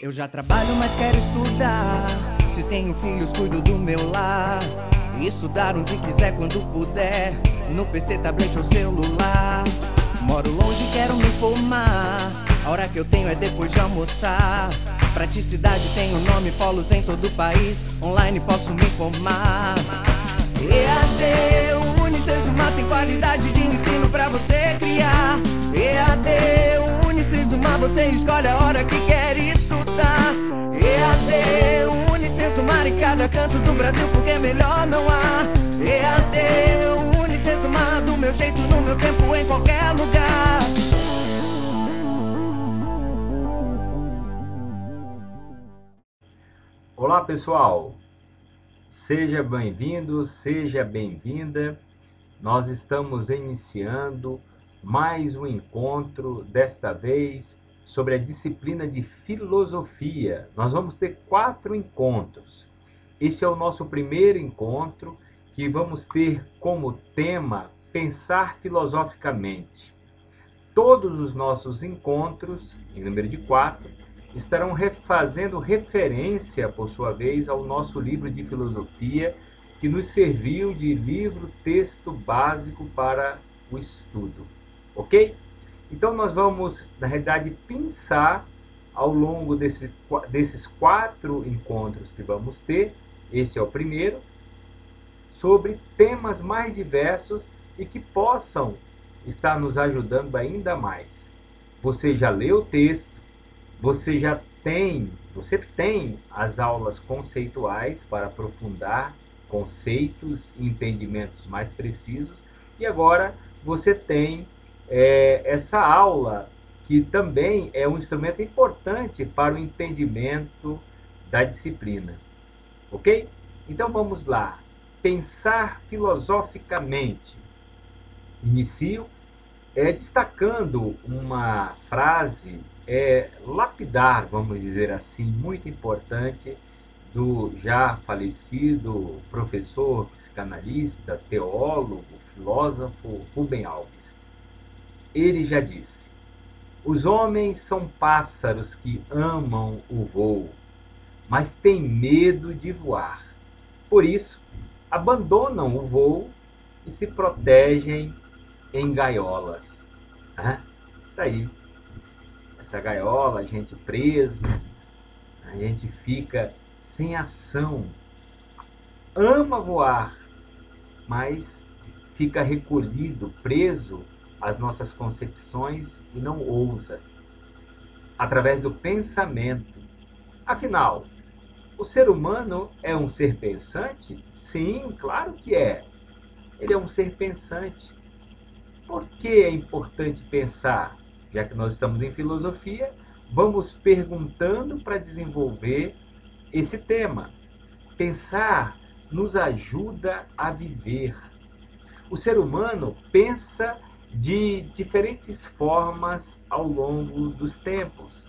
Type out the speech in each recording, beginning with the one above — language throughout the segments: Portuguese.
Eu já trabalho, mas quero estudar. Se tenho filhos, cuido do meu lar. E estudar onde quiser, quando puder, no PC, tablet ou celular. Moro longe, quero me formar. A hora que eu tenho é depois de almoçar. Praticidade tem o nome, polos em todo o país. Online posso me formar. EAD, o Unicesumar tem qualidade de ensino pra você criar. EAD, o Unicesumar, você escolhe a hora que quer estudar. EAD, o Unicesumar em cada canto do Brasil, porque melhor não há. EAD, o Unicesumar, do meu jeito, no meu tempo, em qualquer lugar. Olá pessoal, seja bem-vindo, seja bem-vinda. Nós estamos iniciando mais um encontro, desta vez sobre a disciplina de filosofia. Nós vamos ter 4 encontros. Esse é o nosso primeiro encontro, que vamos ter como tema pensar filosoficamente. Todos os nossos encontros, em número de 4, estarão fazendo referência, por sua vez, ao nosso livro de filosofia, que nos serviu de livro-texto básico para o estudo. Ok? Então nós vamos, na realidade, pensar ao longo desses 4 encontros que vamos ter, esse é o primeiro, sobre temas mais diversos e que possam estar nos ajudando ainda mais. Você já leu o texto, você tem as aulas conceituais para aprofundar conceitos e entendimentos mais precisos, e agora você tem essa aula que também é um instrumento importante para o entendimento da disciplina. Ok? Então vamos lá. Pensar filosoficamente. Inicio destacando uma frase lapidar, vamos dizer assim, muito importante, do já falecido professor, psicanalista, teólogo, filósofo Rubem Alves. Ele já disse: os homens são pássaros que amam o voo, mas têm medo de voar. Por isso, abandonam o voo e se protegem em gaiolas. Tá aí. Essa gaiola, a gente preso, a gente fica sem ação. Ama voar, mas fica recolhido, preso às nossas concepções e não ousa. Através do pensamento. Afinal, o ser humano é um ser pensante? Sim, claro que é. Ele é um ser pensante. Por que é importante pensar? Já que nós estamos em filosofia, vamos perguntando para desenvolver esse tema. Pensar nos ajuda a viver. O ser humano pensa de diferentes formas ao longo dos tempos.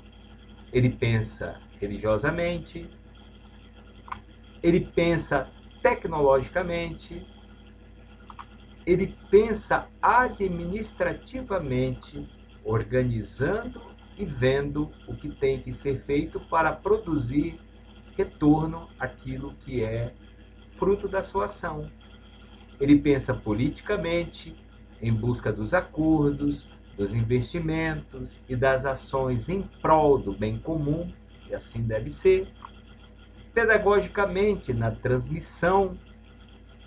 Ele pensa religiosamente, ele pensa tecnologicamente, ele pensa administrativamente, organizando e vendo o que tem que ser feito para produzir retorno àquilo que é fruto da sua ação. Ele pensa politicamente, em busca dos acordos, dos investimentos e das ações em prol do bem comum, e assim deve ser. Pedagogicamente, na transmissão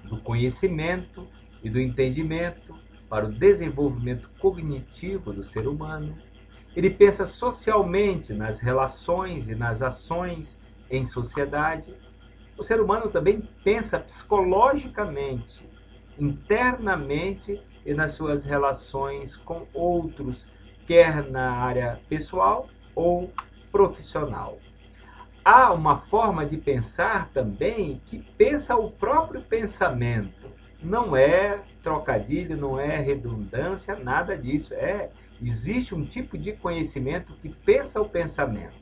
do conhecimento e do entendimento para o desenvolvimento cognitivo do ser humano. Ele pensa socialmente nas relações e nas ações em sociedade. O ser humano também pensa psicologicamente, internamente e nas suas relações com outros, quer na área pessoal ou profissional. Há uma forma de pensar também que pensa o próprio pensamento. Não é trocadilho, não é redundância, nada disso. Existe um tipo de conhecimento que pensa o pensamento.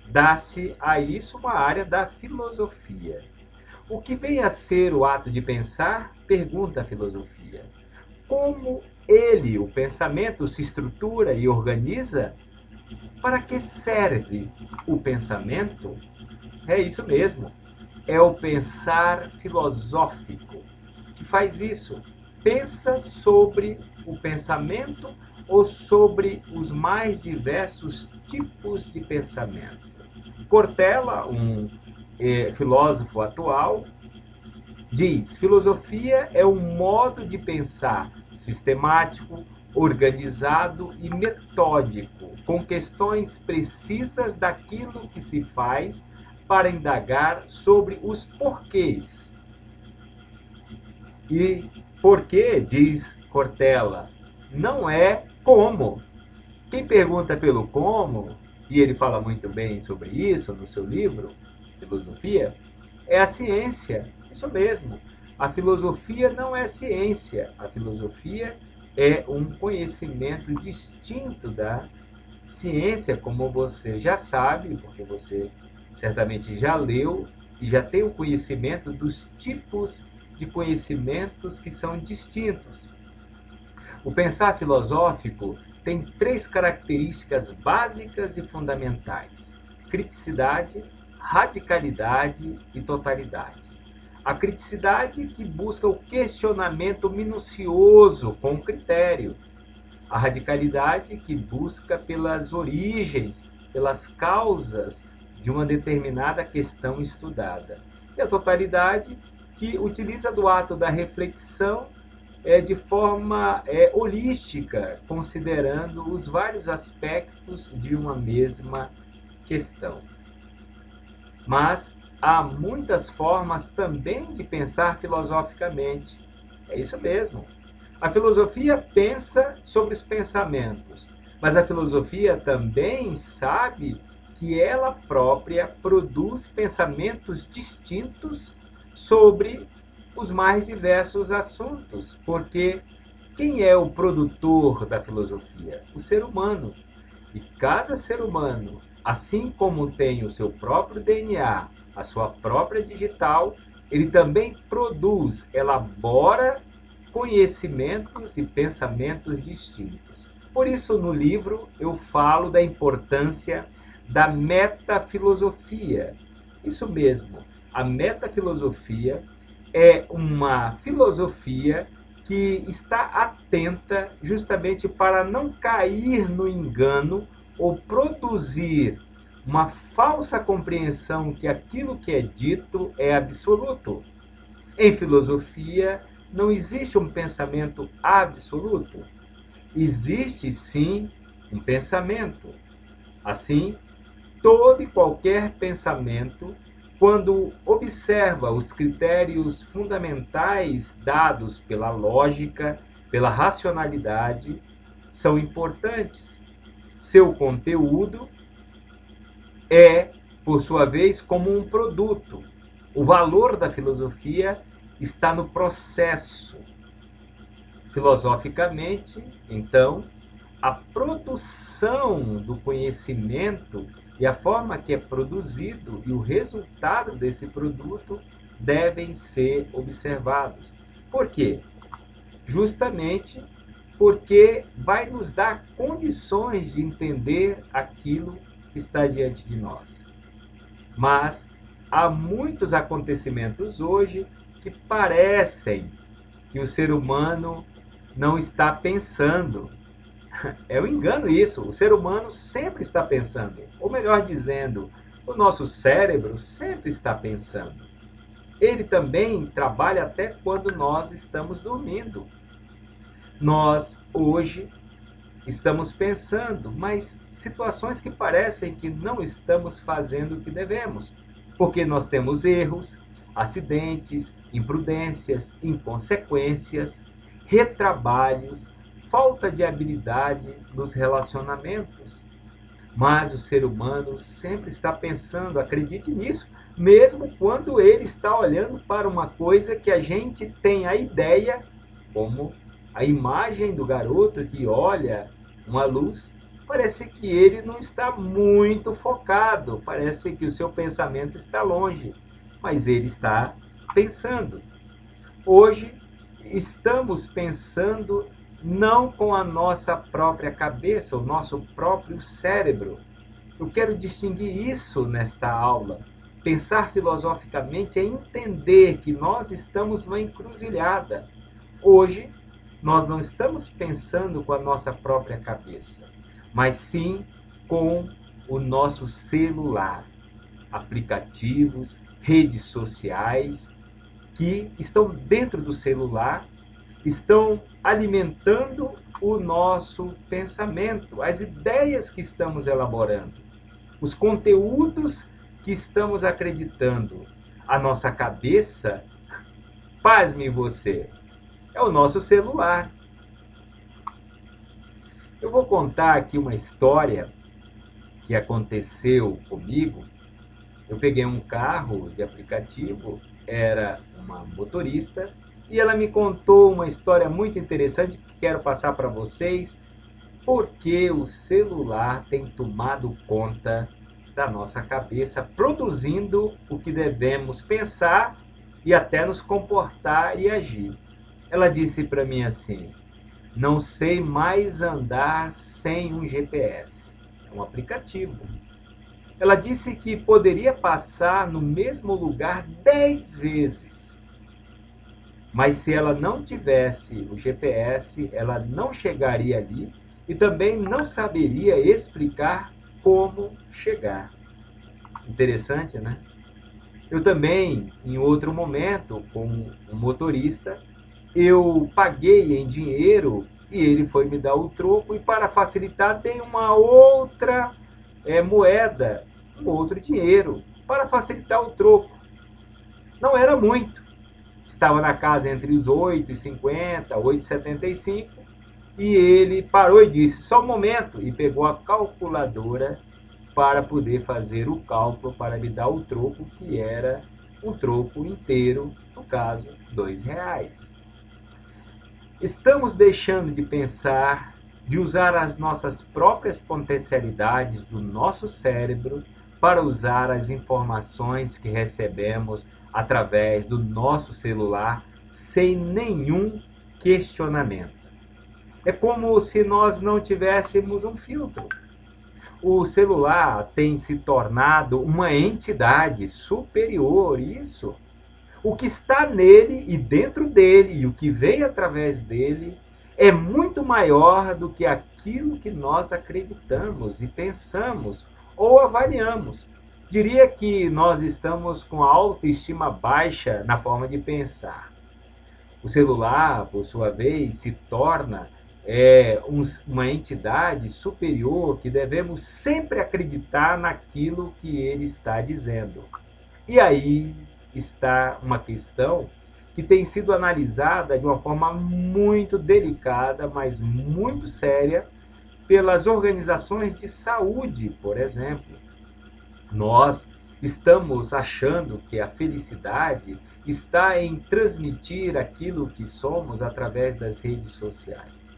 Dá-se a isso uma área da filosofia. O que vem a ser o ato de pensar? Pergunta a filosofia. Como ele, o pensamento, se estrutura e organiza? Para que serve o pensamento? É isso mesmo, é o pensar filosófico que faz isso. Pensa sobre o pensamento ou sobre os mais diversos tipos de pensamento. Cortella, um filósofo atual, diz: filosofia é um modo de pensar sistemático, organizado e metódico, com questões precisas daquilo que se faz para indagar sobre os porquês. E porquê, diz Cortella, não é como. Quem pergunta pelo como, e ele fala muito bem sobre isso no seu livro, Filosofia, é a ciência. Isso mesmo. A filosofia não é ciência. A filosofia é um conhecimento distinto da ciência, como você já sabe, porque você certamente já leu e já tem o conhecimento dos tipos de conhecimentos que são distintos. O pensar filosófico tem 3 características básicas e fundamentais: criticidade, radicalidade e totalidade. A criticidade, que busca o questionamento minucioso com critério. A radicalidade, que busca pelas origens, pelas causas de uma determinada questão estudada. E a totalidade, que utiliza do ato da reflexão de forma holística, considerando os vários aspectos de uma mesma questão. Mas há muitas formas também de pensar filosoficamente. É isso mesmo. A filosofia pensa sobre os pensamentos, mas a filosofia também sabe que ela própria produz pensamentos distintos sobre os mais diversos assuntos, porque quem é o produtor da filosofia? O ser humano. E cada ser humano, assim como tem o seu próprio DNA, a sua própria digital, ele também produz, elabora conhecimentos e pensamentos distintos. Por isso, no livro, eu falo da importância da metafilosofia. Isso mesmo, a metafilosofia é uma filosofia que está atenta justamente para não cair no engano ou produzir uma falsa compreensão que aquilo que é dito é absoluto. Em filosofia, não existe um pensamento absoluto. Existe, sim, um pensamento. Assim, todo e qualquer pensamento, quando observa os critérios fundamentais dados pela lógica, pela racionalidade, são importantes. Seu conteúdo é, por sua vez, como um produto. O valor da filosofia está no processo. Filosoficamente, então, a produção do conhecimento e a forma que é produzido e o resultado desse produto devem ser observados. Por quê? Justamente porque vai nos dar condições de entender aquilo que está diante de nós. Mas há muitos acontecimentos hoje que parecem que o ser humano não está pensando. É um engano isso. O ser humano sempre está pensando. Ou melhor dizendo, o nosso cérebro sempre está pensando. Ele também trabalha até quando nós estamos dormindo. Nós, hoje, estamos pensando, mas situações que parecem que não estamos fazendo o que devemos. Porque nós temos erros, acidentes, imprudências, inconsequências, retrabalhos, falta de habilidade nos relacionamentos. Mas o ser humano sempre está pensando, acredite nisso, mesmo quando ele está olhando para uma coisa que a gente tem a ideia, como a imagem do garoto que olha uma luz, parece que ele não está muito focado, parece que o seu pensamento está longe, mas ele está pensando. Hoje estamos pensando não com a nossa própria cabeça, o nosso próprio cérebro. Eu quero distinguir isso nesta aula. Pensar filosoficamente é entender que nós estamos numa encruzilhada. Hoje, nós não estamos pensando com a nossa própria cabeça, mas sim com o nosso celular. Aplicativos, redes sociais que estão dentro do celular, estão alimentando o nosso pensamento, as ideias que estamos elaborando, os conteúdos que estamos acreditando. A nossa cabeça, pasme você, é o nosso celular. Eu vou contar aqui uma história que aconteceu comigo. Eu peguei um carro de aplicativo, era uma motorista, e ela me contou uma história muito interessante que quero passar para vocês, porque o celular tem tomado conta da nossa cabeça, produzindo o que devemos pensar e até nos comportar e agir. Ela disse para mim assim: não sei mais andar sem um GPS, é um aplicativo. Ela disse que poderia passar no mesmo lugar 10 vezes. Mas se ela não tivesse o GPS, ela não chegaria ali e também não saberia explicar como chegar. Interessante, né? Eu também, em outro momento, com um motorista, eu paguei em dinheiro e ele foi me dar o troco, e para facilitar dei uma outra moeda, um outro dinheiro, para facilitar o troco. Não era muito. Estava na casa entre os 8,50, 8,75, e ele parou e disse: só um momento, e pegou a calculadora para poder fazer o cálculo para me dar o troco, que era um troco inteiro, no caso, R$2. Estamos deixando de pensar, de usar as nossas próprias potencialidades do nosso cérebro para usar as informações que recebemos através do nosso celular sem nenhum questionamento. É como se nós não tivéssemos um filtro. O celular tem se tornado uma entidade superior, isso. O que está nele e dentro dele e o que vem através dele é muito maior do que aquilo que nós acreditamos e pensamos ou avaliamos. Diria que nós estamos com a autoestima baixa na forma de pensar. O celular, por sua vez, se torna uma entidade superior que devemos sempre acreditar naquilo que ele está dizendo. E aí está uma questão que tem sido analisada de uma forma muito delicada, mas muito séria, pelas organizações de saúde, por exemplo. Nós estamos achando que a felicidade está em transmitir aquilo que somos através das redes sociais.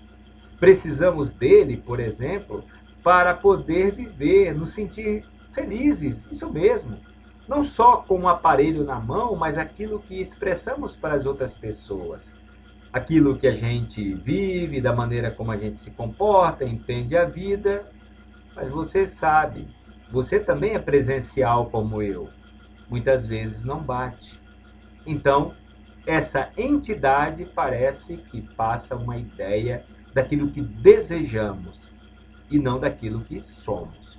Precisamos dele, por exemplo, para poder viver, nos sentir felizes, isso mesmo. Não só com um aparelho na mão, mas aquilo que expressamos para as outras pessoas. Aquilo que a gente vive, da maneira como a gente se comporta, entende a vida. Mas você sabe, você também é presencial como eu. Muitas vezes não bate. Então, essa entidade parece que passa uma ideia daquilo que desejamos e não daquilo que somos.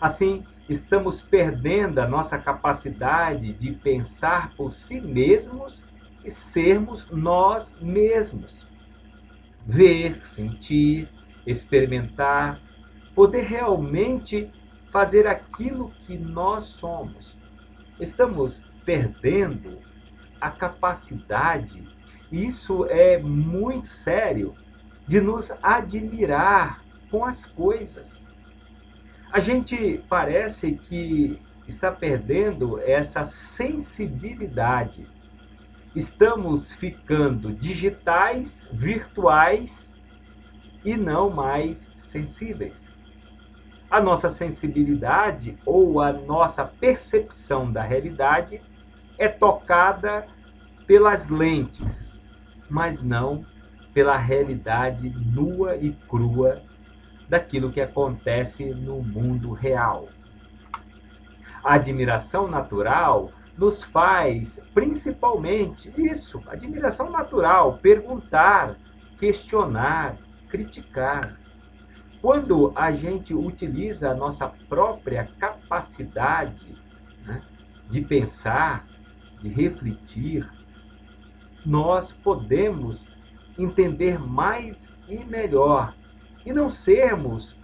Assim, estamos perdendo a nossa capacidade de pensar por si mesmos e sermos nós mesmos. Ver, sentir, experimentar, poder realmente fazer aquilo que nós somos. Estamos perdendo a capacidade, e isso é muito sério, de nos admirar com as coisas. A gente parece que está perdendo essa sensibilidade. Estamos ficando digitais, virtuais e não mais sensíveis. A nossa sensibilidade ou a nossa percepção da realidade é tocada pelas lentes, mas não pela realidade nua e crua daquilo que acontece no mundo real. A admiração natural nos faz, principalmente, isso, admiração natural, perguntar, questionar, criticar. Quando a gente utiliza a nossa própria capacidade, né, de pensar, de refletir, nós podemos entender mais e melhor e não sermos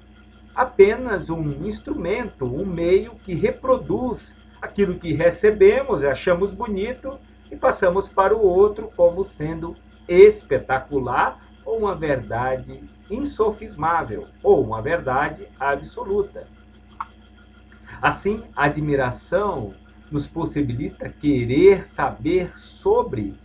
apenas um instrumento, um meio que reproduz aquilo que recebemos, achamos bonito e passamos para o outro como sendo espetacular ou uma verdade insofismável ou uma verdade absoluta. Assim, a admiração nos possibilita querer saber sobre.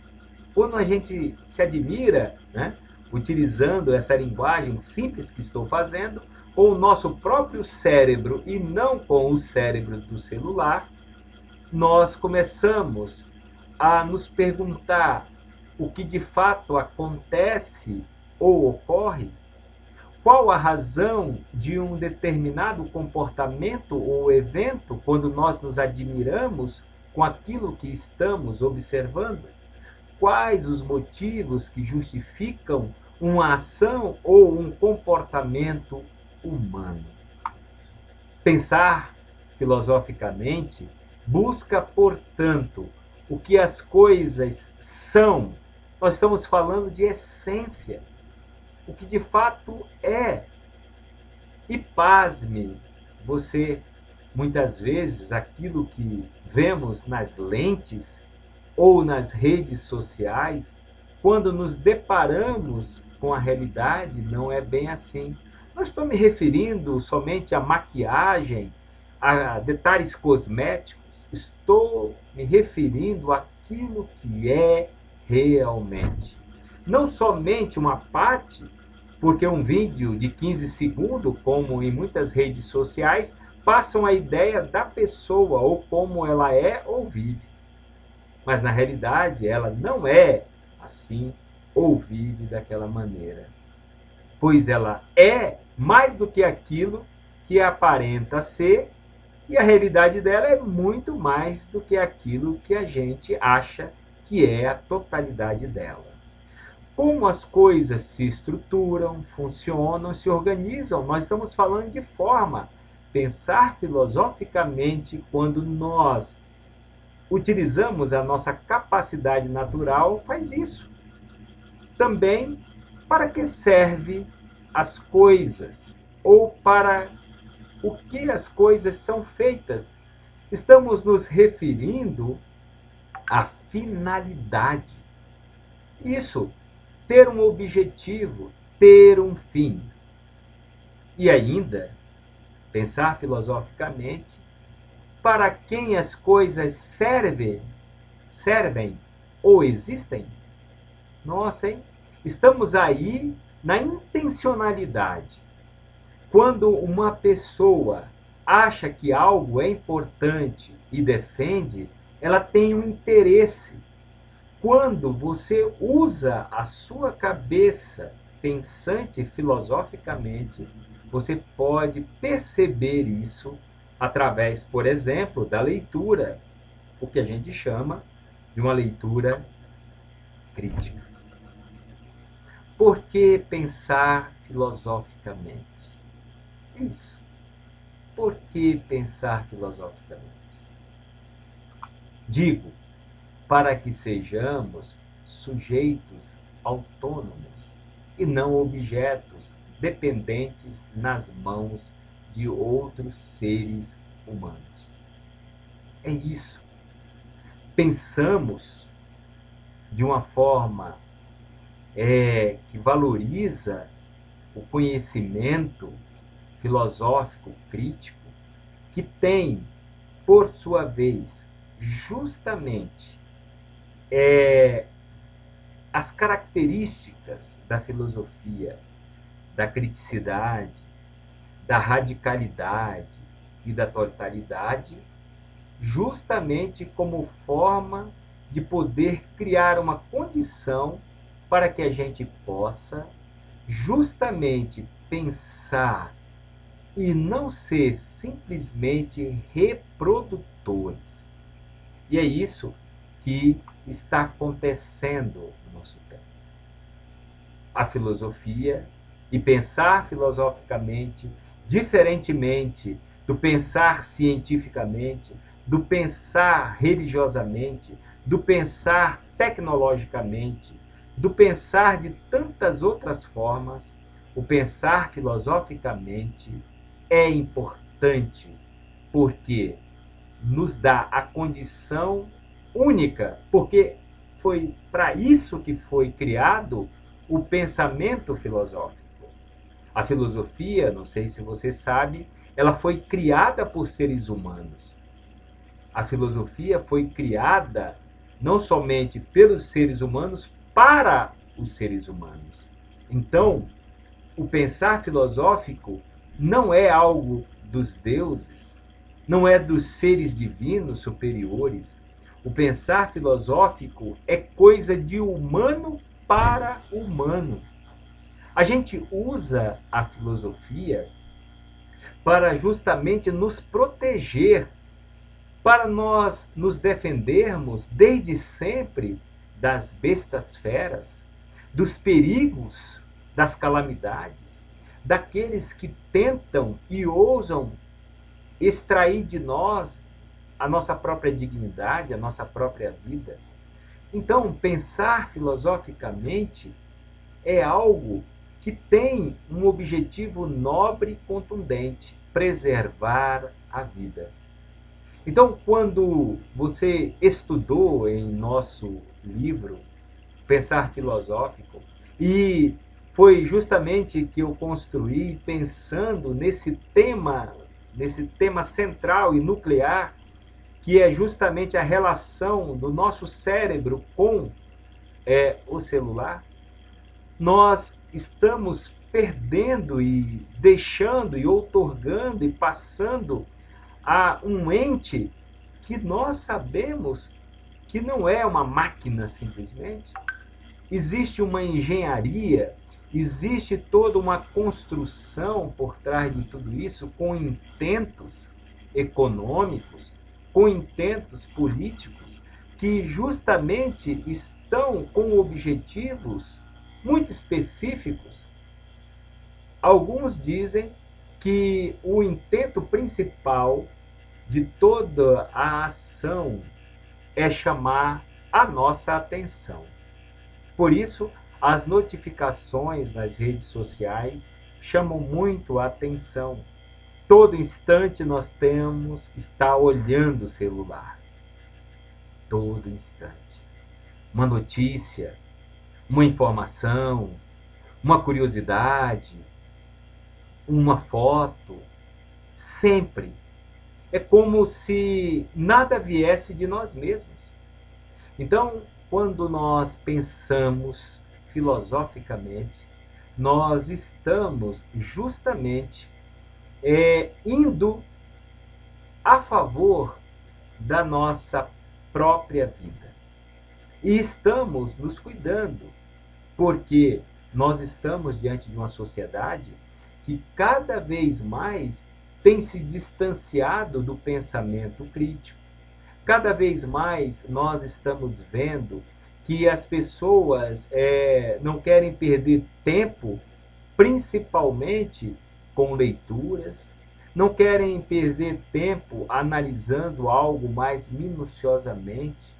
Quando a gente se admira, né, utilizando essa linguagem simples que estou fazendo, com o nosso próprio cérebro e não com o cérebro do celular, nós começamos a nos perguntar o que de fato acontece ou ocorre, qual a razão de um determinado comportamento ou evento quando nós nos admiramos com aquilo que estamos observando, quais os motivos que justificam uma ação ou um comportamento humano. Pensar filosoficamente busca, portanto, o que as coisas são. Nós estamos falando de essência, o que de fato é. E pasme, você, muitas vezes, aquilo que vemos nas lentes ou nas redes sociais, quando nos deparamos com a realidade, não é bem assim. Não estou me referindo somente à maquiagem, a detalhes cosméticos, estou me referindo àquilo que é realmente. Não somente uma parte, porque um vídeo de 15 segundos, como em muitas redes sociais, passam a ideia da pessoa ou como ela é ou vive. Mas na realidade ela não é assim ou vive daquela maneira. Pois ela é mais do que aquilo que aparenta ser, e a realidade dela é muito mais do que aquilo que a gente acha que é a totalidade dela. Como as coisas se estruturam, funcionam, se organizam, nós estamos falando de forma. Pensar filosoficamente quando nós utilizamos a nossa capacidade natural faz isso. Também para que servem as coisas ou para o que as coisas são feitas. Estamos nos referindo à finalidade. Isso, ter um objetivo, ter um fim. E ainda, pensar filosoficamente, para quem as coisas servem ou existem? Nossa, hein? Estamos aí na intencionalidade. Quando uma pessoa acha que algo é importante e defende, ela tem um interesse. Quando você usa a sua cabeça pensante filosoficamente, você pode perceber isso através, por exemplo, da leitura, o que a gente chama de uma leitura crítica. Por que pensar filosoficamente? Isso. Por que pensar filosoficamente? Digo, para que sejamos sujeitos autônomos e não objetos dependentes nas mãos de outros seres humanos. É isso. Pensamos de uma forma que valoriza o conhecimento filosófico crítico, que tem, por sua vez, justamente as características da filosofia, da criticidade, da radicalidade e da totalidade, justamente como forma de poder criar uma condição para que a gente possa justamente pensar e não ser simplesmente reprodutores. E é isso que está acontecendo no nosso tempo. A filosofia e pensar filosoficamente, diferentemente do pensar cientificamente, do pensar religiosamente, do pensar tecnologicamente, do pensar de tantas outras formas, o pensar filosoficamente é importante porque nos dá a condição única, porque foi para isso que foi criado o pensamento filosófico. A filosofia, não sei se você sabe, ela foi criada por seres humanos. A filosofia foi criada não somente pelos seres humanos, para os seres humanos. Então, o pensar filosófico não é algo dos deuses, não é dos seres divinos superiores. O pensar filosófico é coisa de humano para humano. A gente usa a filosofia para justamente nos proteger, para nós nos defendermos desde sempre das bestas feras, dos perigos, das calamidades, daqueles que tentam e ousam extrair de nós a nossa própria dignidade, a nossa própria vida. Então, pensar filosoficamente é algo que tem um objetivo nobre e contundente: preservar a vida. Então, quando você estudou em nosso livro Pensar Filosófico, e foi justamente que eu construí pensando nesse tema central e nuclear, que é justamente a relação do nosso cérebro com o celular, nós estamos perdendo e deixando e outorgando e passando a um ente que nós sabemos que não é uma máquina simplesmente. Existe uma engenharia, existe toda uma construção por trás de tudo isso, com intentos econômicos, com intentos políticos, que justamente estão com objetivos muito específicos. Alguns dizem que o intento principal de toda a ação é chamar a nossa atenção. Por isso, as notificações nas redes sociais chamam muito a atenção. Todo instante nós temos que estar olhando o celular. Todo instante. Uma notícia, uma informação, uma curiosidade, uma foto, sempre. É como se nada viesse de nós mesmos. Então, quando nós pensamos filosoficamente, nós estamos justamente indo a favor da nossa própria vida. E estamos nos cuidando, porque nós estamos diante de uma sociedade que cada vez mais tem se distanciado do pensamento crítico. Cada vez mais nós estamos vendo que as pessoas não querem perder tempo, principalmente com leituras, não querem perder tempo analisando algo mais minuciosamente.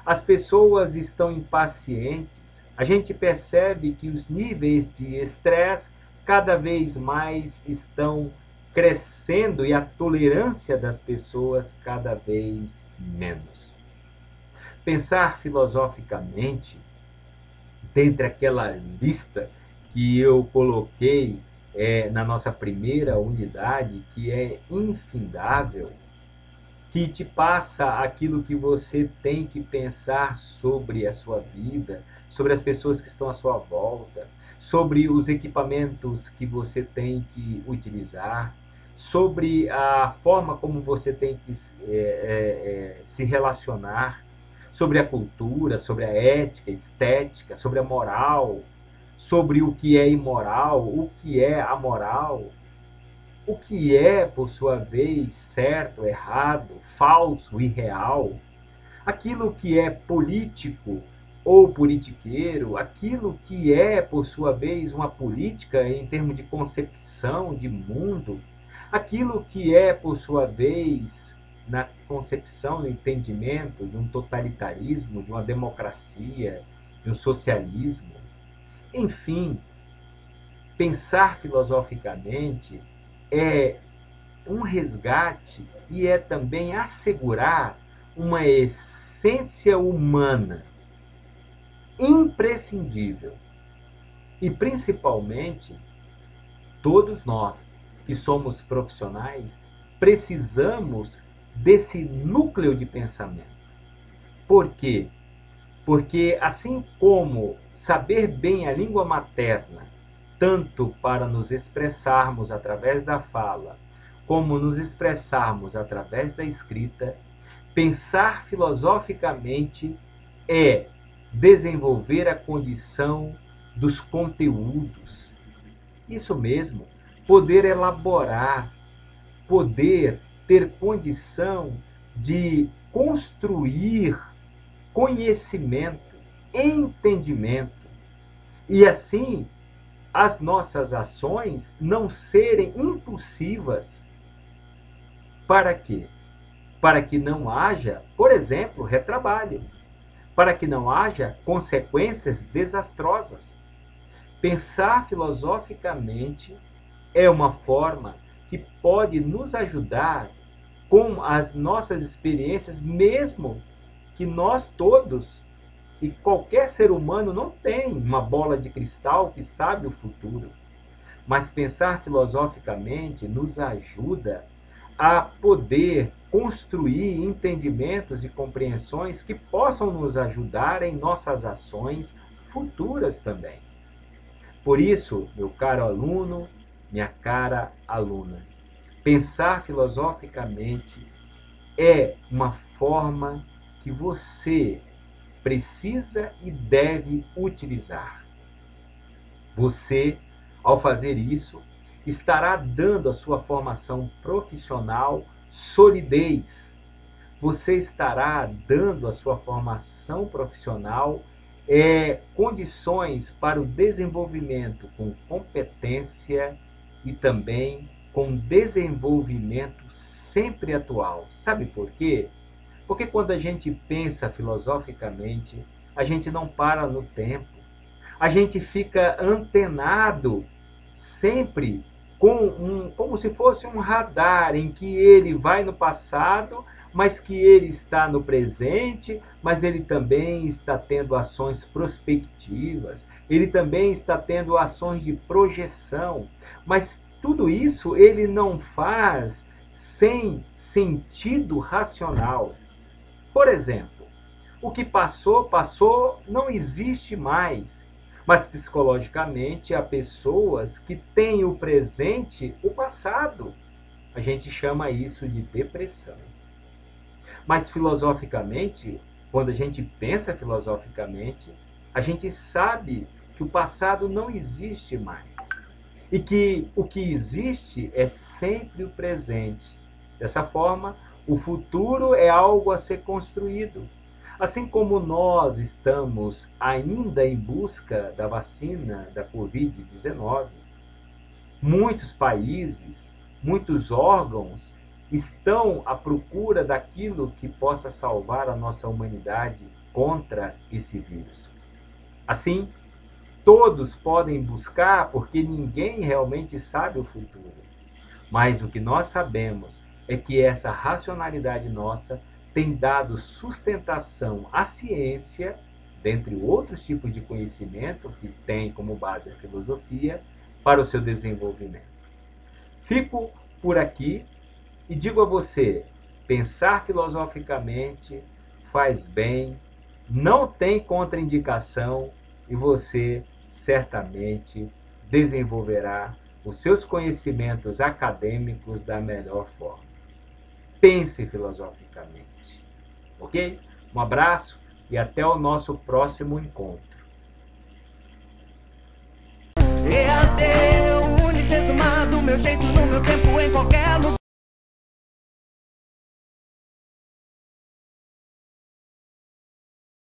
As pessoas estão impacientes. A gente percebe que os níveis de estresse cada vez mais estão crescendo e a tolerância das pessoas cada vez menos. Pensar filosoficamente, dentre aquela lista que eu coloquei na nossa primeira unidade, que é infindável, que te passa aquilo que você tem que pensar sobre a sua vida, sobre as pessoas que estão à sua volta, sobre os equipamentos que você tem que utilizar, sobre a forma como você tem que se relacionar, sobre a cultura, sobre a ética, estética, sobre a moral, sobre o que é imoral, o que é amoral, o que é, por sua vez, certo, errado, falso, irreal, aquilo que é político ou politiqueiro, aquilo que é, por sua vez, uma política em termos de concepção de mundo, aquilo que é, por sua vez, na concepção, no entendimento de um totalitarismo, de uma democracia, de um socialismo. Enfim, pensar filosoficamente é um resgate e é também assegurar uma essência humana imprescindível. E principalmente, todos nós que somos profissionais precisamos desse núcleo de pensamento. Por quê? Porque assim como saber bem a língua materna, tanto para nos expressarmos através da fala, como nos expressarmos através da escrita, pensar filosoficamente é desenvolver a condição dos conteúdos. Isso mesmo, poder elaborar, poder ter condição de construir conhecimento, entendimento. E assim, as nossas ações não serem impulsivas. Para quê? Para que não haja, por exemplo, retrabalho. Para que não haja consequências desastrosas. Pensar filosoficamente é uma forma que pode nos ajudar com as nossas experiências, mesmo que nós todos e qualquer ser humano não tem uma bola de cristal que sabe o futuro. Mas pensar filosoficamente nos ajuda a poder construir entendimentos e compreensões que possam nos ajudar em nossas ações futuras também. Por isso, meu caro aluno, minha cara aluna, pensar filosoficamente é uma forma que você precisa e deve utilizar. Você, ao fazer isso, estará dando à sua formação profissional solidez. Você estará dando à sua formação profissional condições para o desenvolvimento com competência e também com desenvolvimento sempre atual. Sabe por quê? Porque quando a gente pensa filosoficamente, a gente não para no tempo. A gente fica antenado sempre como se fosse um radar em que ele vai no passado, mas que ele está no presente, mas ele também está tendo ações prospectivas, ele também está tendo ações de projeção, mas tudo isso ele não faz sem sentido racional. Por exemplo, o que passou, passou, não existe mais. Mas psicologicamente há pessoas que têm o presente, o passado. A gente chama isso de depressão. Mas filosoficamente, quando a gente pensa filosoficamente, a gente sabe que o passado não existe mais. E que o que existe é sempre o presente. Dessa forma, o futuro é algo a ser construído. Assim como nós estamos ainda em busca da vacina da Covid-19, muitos países, muitos órgãos estão à procura daquilo que possa salvar a nossa humanidade contra esse vírus. Assim, todos podem buscar porque ninguém realmente sabe o futuro. Mas o que nós sabemos é que essa racionalidade nossa tem dado sustentação à ciência, dentre outros tipos de conhecimento que tem como base a filosofia, para o seu desenvolvimento. Fico por aqui e digo a você, pensar filosoficamente faz bem, não tem contraindicação e você certamente desenvolverá os seus conhecimentos acadêmicos da melhor forma. Pense filosoficamente, ok? Um abraço e até o nosso próximo encontro. E até o Unicesumar do meu jeito, no meu tempo, em qualquer lugar.